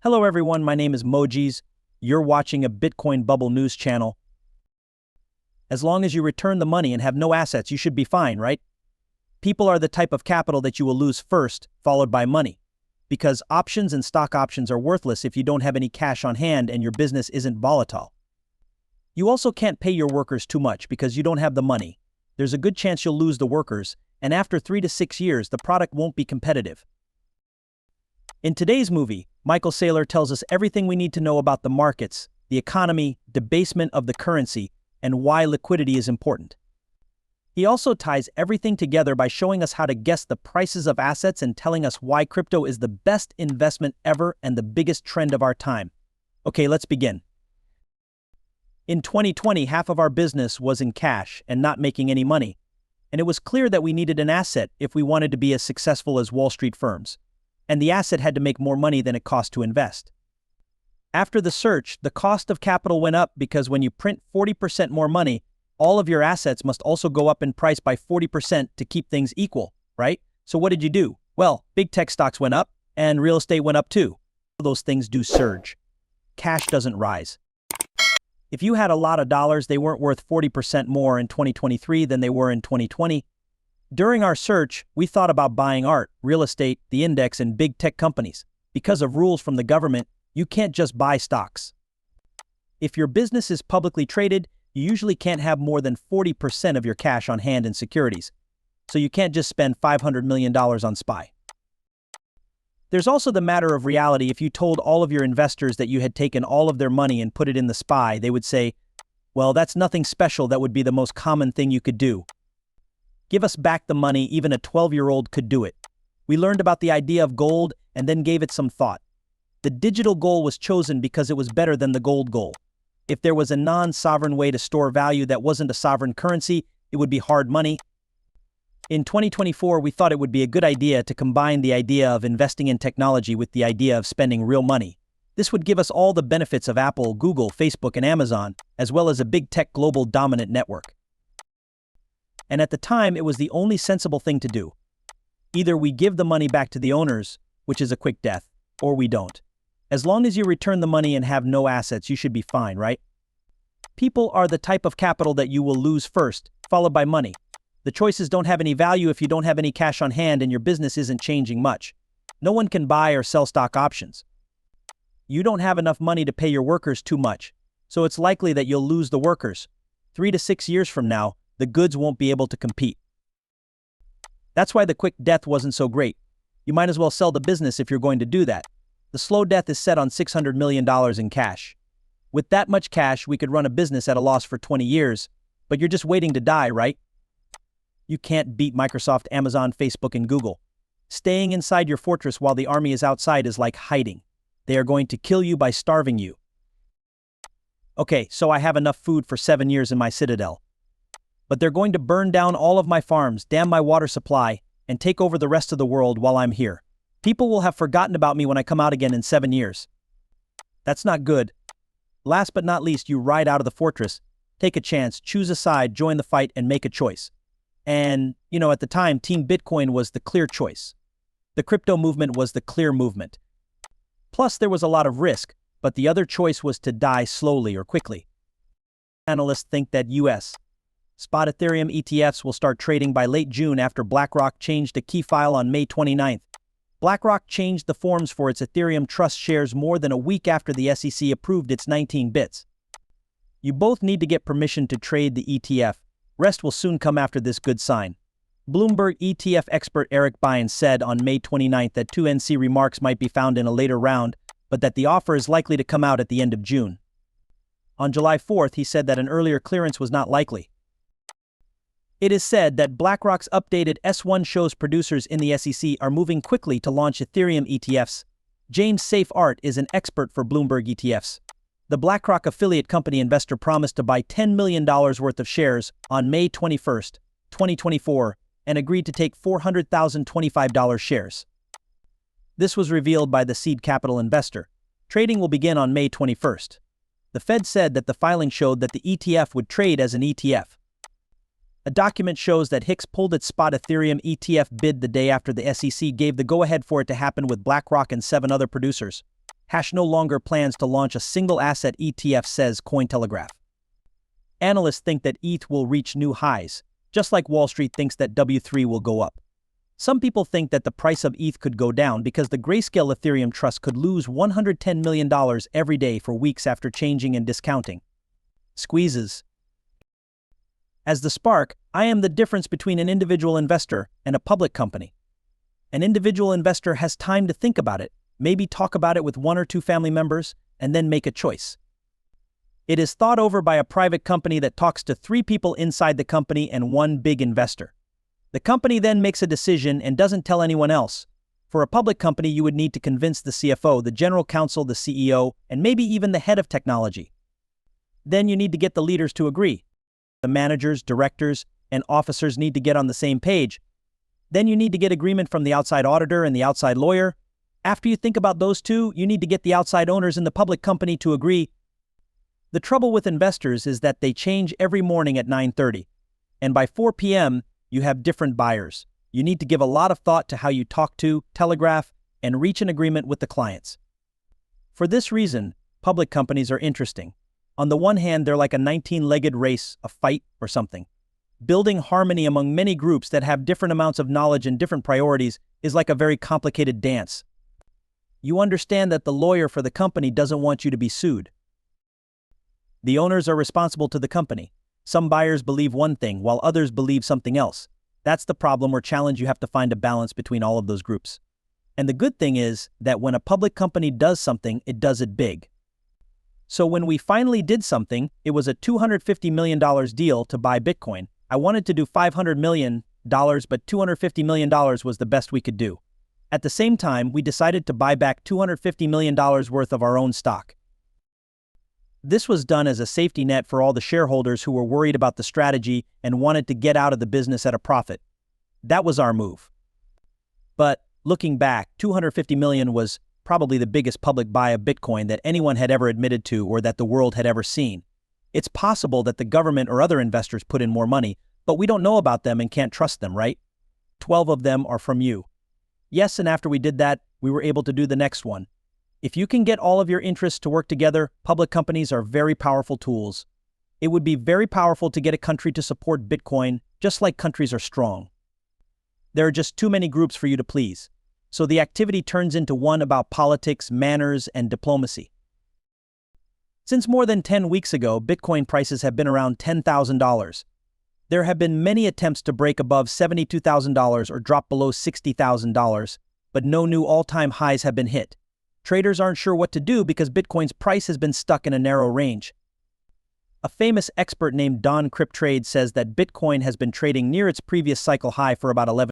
Hello everyone, my name is Mojis. You're watching a Bitcoin Bubble News channel. As long as you return the money and have no assets, you should be fine, right? People are the type of capital that you will lose first, followed by money. Because options and stock options are worthless if you don't have any cash on hand and your business isn't volatile. You also can't pay your workers too much because you don't have the money. There's a good chance you'll lose the workers, and after 3 to 6 years, the product won't be competitive. In today's movie, Michael Saylor tells us everything we need to know about the markets, the economy, debasement of the currency, and why liquidity is important. He also ties everything together by showing us how to guess the prices of assets and telling us why crypto is the best investment ever and the biggest trend of our time. Okay, let's begin. In 2020, half of our business was in cash and not making any money, and it was clear that we needed an asset if we wanted to be as successful as Wall Street firms. And the asset had to make more money than it cost to invest. After the search, the cost of capital went up because when you print 40% more money, all of your assets must also go up in price by 40% to keep things equal, right? So what did you do? Well, big tech stocks went up, and real estate went up too. Those things do surge. Cash doesn't rise. If you had a lot of dollars, they weren't worth 40% more in 2023 than they were in 2020. During our search, we thought about buying art, real estate, the index, and big tech companies. Because of rules from the government, you can't just buy stocks. If your business is publicly traded, you usually can't have more than 40% of your cash on hand in securities. So you can't just spend $500 million on SPY. There's also the matter of reality. If you told all of your investors that you had taken all of their money and put it in the SPY, they would say, well, that's nothing special. That would be the most common thing you could do. Give us back the money, even a 12-year-old could do it. We learned about the idea of gold and then gave it some thought. The digital gold was chosen because it was better than the gold gold. If there was a non-sovereign way to store value that wasn't a sovereign currency, it would be hard money. In 2024, we thought it would be a good idea to combine the idea of investing in technology with the idea of spending real money. This would give us all the benefits of Apple, Google, Facebook, and Amazon, as well as a big tech global dominant network. And at the time, it was the only sensible thing to do. Either we give the money back to the owners, which is a quick death, or we don't. As long as you return the money and have no assets, you should be fine, right? People are the type of capital that you will lose first, followed by money. The choices don't have any value if you don't have any cash on hand and your business isn't changing much. No one can buy or sell stock options. You don't have enough money to pay your workers too much, so it's likely that you'll lose the workers. 3 to 6 years from now, the goods won't be able to compete. That's why the quick death wasn't so great. You might as well sell the business if you're going to do that. The slow death is set on $600 million in cash. With that much cash, we could run a business at a loss for 20 years, but you're just waiting to die, right? You can't beat Microsoft, Amazon, Facebook, and Google. Staying inside your fortress while the army is outside is like hiding. They are going to kill you by starving you. Okay, so I have enough food for 7 years in my citadel. But they're going to burn down all of my farms, dam my water supply, and take over the rest of the world while I'm here. People will have forgotten about me when I come out again in 7 years. That's not good. Last but not least, you ride out of the fortress, take a chance, choose a side, join the fight, and make a choice. And, at the time, Team Bitcoin was the clear choice. The crypto movement was the clear movement. Plus, there was a lot of risk, but the other choice was to die slowly or quickly. Analysts think that US Spot Ethereum ETFs will start trading by late June after BlackRock changed a key file on May 29th. BlackRock changed the forms for its Ethereum Trust shares more than a week after the SEC approved its 19 bits. You both need to get permission to trade the ETF. Rest will soon come after this good sign. Bloomberg ETF expert Eric Bynes said on May 29th that 2NC remarks might be found in a later round, but that the offer is likely to come out at the end of June. On July 4th, he said that an earlier clearance was not likely. It is said that BlackRock's updated S1 shows producers in the SEC are moving quickly to launch Ethereum ETFs. James Safe Art is an expert for Bloomberg ETFs. The BlackRock affiliate company investor promised to buy $10 million worth of shares on May 21, 2024, and agreed to take 400,025 shares. This was revealed by the seed capital investor. Trading will begin on May 21st. The Fed said that the filing showed that the ETF would trade as an ETF. A document shows that Hicks pulled its spot Ethereum ETF bid the day after the SEC gave the go-ahead for it to happen with BlackRock and 7 other producers. Hash no longer plans to launch a single asset ETF, says Cointelegraph. Analysts think that ETH will reach new highs, just like Wall Street thinks that W3 will go up. Some people think that the price of ETH could go down because the Grayscale Ethereum Trust could lose $110 million every day for weeks after changing and discounting. Squeezes. As the Spark, I am the difference between an individual investor and a public company. An individual investor has time to think about it, maybe talk about it with 1 or 2 family members, and then make a choice. It is thought over by a private company that talks to 3 people inside the company and 1 big investor. The company then makes a decision and doesn't tell anyone else. For a public company, you would need to convince the CFO, the general counsel, the CEO, and maybe even the head of technology. Then you need to get the leaders to agree. The managers, directors, and officers need to get on the same page. Then you need to get agreement from the outside auditor and the outside lawyer. After you think about those 2, you need to get the outside owners in the public company to agree. The trouble with investors is that they change every morning at 9:30, and by 4 p.m., you have different buyers. You need to give a lot of thought to how you talk to, telegraph, and reach an agreement with the clients. For this reason, public companies are interesting. On the one hand, they're like a 19-legged race, a fight, or something. Building harmony among many groups that have different amounts of knowledge and different priorities is like a very complicated dance. You understand that the lawyer for the company doesn't want you to be sued. The owners are responsible to the company. Some buyers believe one thing, while others believe something else. That's the problem or challenge. You have to find a balance between all of those groups. And the good thing is that when a public company does something, it does it big. So when we finally did something, it was a $250 million deal to buy Bitcoin. I wanted to do $500 million, but $250 million was the best we could do. At the same time, we decided to buy back $250 million worth of our own stock. This was done as a safety net for all the shareholders who were worried about the strategy and wanted to get out of the business at a profit. That was our move. But looking back, $250 million was probably the biggest public buy of Bitcoin that anyone had ever admitted to or that the world had ever seen. It's possible that the government or other investors put in more money, but we don't know about them and can't trust them, right? 12 of them are from you. Yes, and after we did that, we were able to do the next one. If you can get all of your interests to work together, public companies are very powerful tools. It would be very powerful to get a country to support Bitcoin, just like countries are strong. There are just too many groups for you to please. So the activity turns into one about politics, manners, and diplomacy. Since more than 10 weeks ago, Bitcoin prices have been around $10,000. There have been many attempts to break above $72,000 or drop below $60,000, but no new all-time highs have been hit. Traders aren't sure what to do because Bitcoin's price has been stuck in a narrow range. A famous expert named Don Criptrade says that Bitcoin has been trading near its previous cycle high for about 11